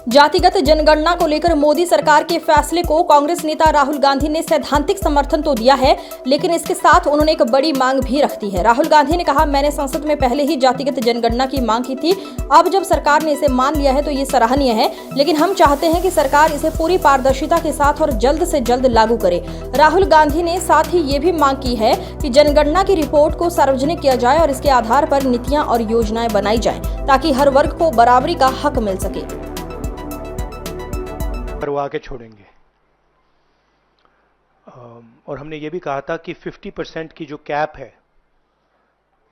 जातिगत जनगणना को लेकर मोदी सरकार के फैसले को कांग्रेस नेता राहुल गांधी ने सैद्धांतिक समर्थन तो दिया है, लेकिन इसके साथ उन्होंने एक बड़ी मांग भी रख दी है। राहुल गांधी ने कहा, मैंने संसद में पहले ही जातिगत जनगणना की मांग की थी। अब जब सरकार ने इसे मान लिया है तो ये सराहनीय है, लेकिन हम चाहते हैं कि सरकार इसे पूरी पारदर्शिता के साथ और जल्द से जल्द लागू करे। राहुल गांधी ने साथ ही ये भी मांग की है कि जनगणना की रिपोर्ट को सार्वजनिक किया जाए और इसके आधार पर नीतियां और योजनाएं बनाई जाएं, ताकि हर वर्ग को बराबरी का हक मिल सके। करवा के छोड़ेंगे। और हमने ये भी कहा था कि 50% की जो कैप है,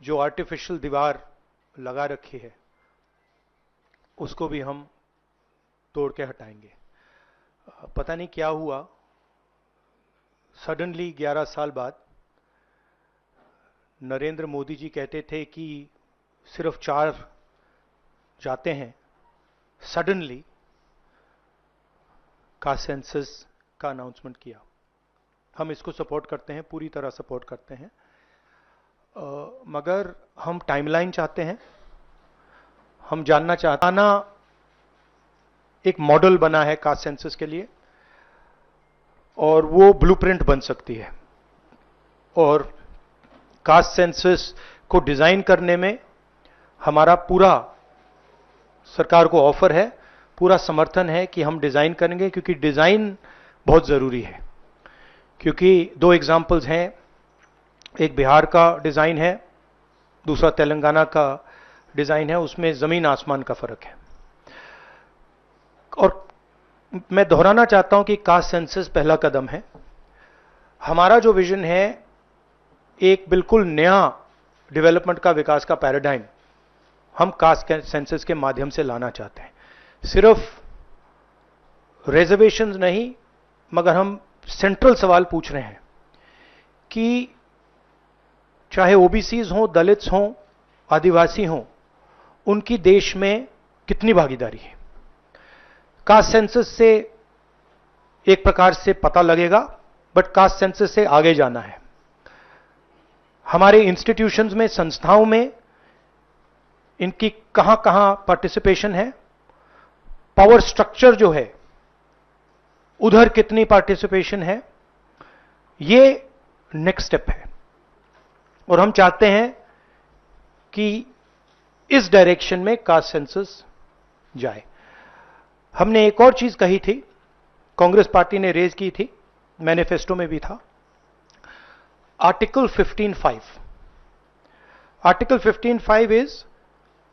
जो आर्टिफिशियल दीवार लगा रखी है, उसको भी हम तोड़ के हटाएंगे। पता नहीं क्या हुआ, सडनली 11 साल बाद नरेंद्र मोदी जी कहते थे कि सिर्फ 4 जाते हैं, सडनली कास्ट सेंसस का अनाउंसमेंट किया। हम इसको सपोर्ट करते हैं, पूरी तरह सपोर्ट करते हैं, मगर हम टाइमलाइन चाहते हैं। हम जानना चाहते हैं, एक मॉडल बना है कास्ट सेंसस के लिए और वो ब्लूप्रिंट बन सकती है। और कास्ट सेंसस को डिजाइन करने में हमारा पूरा सरकार को ऑफर है, पूरा समर्थन है कि हम डिजाइन करेंगे, क्योंकि डिजाइन बहुत जरूरी है। क्योंकि 2 एग्जाम्पल्स हैं, एक बिहार का डिजाइन है, दूसरा तेलंगाना का डिजाइन है, उसमें जमीन आसमान का फर्क है। और मैं दोहराना चाहता हूं कि कास्ट सेंसस पहला कदम है। हमारा जो विजन है, एक बिल्कुल नया डेवलपमेंट का, विकास का पैराडाइम हम कास्ट सेंसस के माध्यम से लाना चाहते हैं। सिर्फ रिजर्वेशंस नहीं, मगर हम सेंट्रल सवाल पूछ रहे हैं कि चाहे ओबीसीज हों, दलित्स हों, आदिवासी हों, उनकी देश में कितनी भागीदारी है। कास्ट सेंसस से एक प्रकार से पता लगेगा, बट कास्ट सेंसस से आगे जाना है। हमारे इंस्टीट्यूशंस में, संस्थाओं में इनकी कहां कहां पार्टिसिपेशन है, पावर स्ट्रक्चर जो है उधर कितनी पार्टिसिपेशन है, ये नेक्स्ट स्टेप है। और हम चाहते हैं कि इस डायरेक्शन में कास्ट सेंसस जाए। हमने एक और चीज कही थी, कांग्रेस पार्टी ने रेज की थी, मैनिफेस्टो में भी था, article 15(5). Article 15(5) is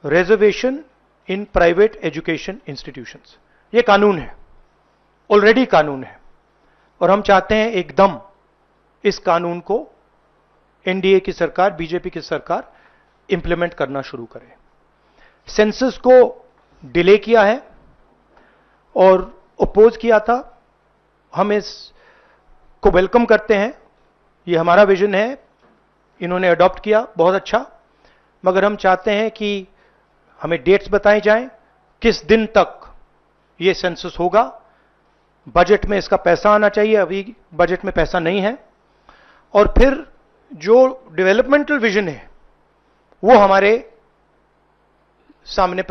reservation in private education institutions. ये कानून है, ऑलरेडी कानून है, और हम चाहते हैं एकदम इस कानून को एनडीए की सरकार, बीजेपी की सरकार इंप्लीमेंट करना शुरू करे। सेंसस को डिले किया है और अपोज किया था, हम इसको वेलकम करते हैं। ये हमारा विजन है, इन्होंने अडॉप्ट किया, बहुत अच्छा, मगर हम चाहते हैं कि हमें डेट्स बताई जाएं, किस दिन तक ये सेंसस होगा, बजट में इसका पैसा आना चाहिए, अभी बजट में पैसा नहीं है, और फिर जो डेवलपमेंटल विजन है वो हमारे सामने